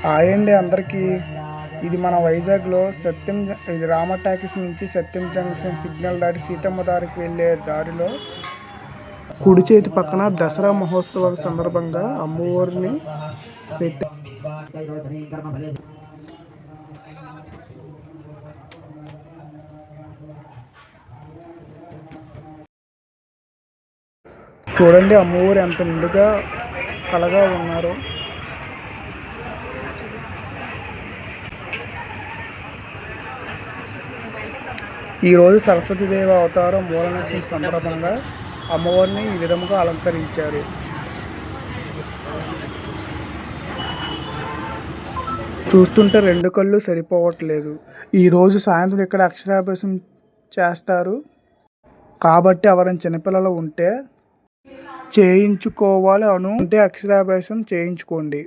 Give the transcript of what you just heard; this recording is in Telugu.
హాయ్ అండి అందరికీ. ఇది మన వైజాగ్లో ఇది రామ టాకీస్ నుంచి సత్యం జంక్షన్ సిగ్నల్ దాటి సీతమ్మ దారికి వెళ్ళే దారిలో కుడి చేతి పక్కన దసరా మహోత్సవాల సందర్భంగా అమ్మవారిని పెట్టి చూడండి అమ్మవారు ఎంత నిండుగా కలగా ఉన్నారు. ఈరోజు సరస్వతీదేవి అవతారం మూల నక్షత్రం సందర్భంగా అమ్మవారిని ఈ విధముగా అలంకరించారు. చూస్తుంటే రెండు కళ్ళు సరిపోవట్లేదు. ఈరోజు సాయంత్రం ఇక్కడ అక్షరాభ్యాసం చేస్తారు కాబట్టి ఎవరైనా చిన్నపిల్లలు ఉంటే చేయించుకోవాలి అంటే అక్షరాభ్యాసం చేయించుకోండి.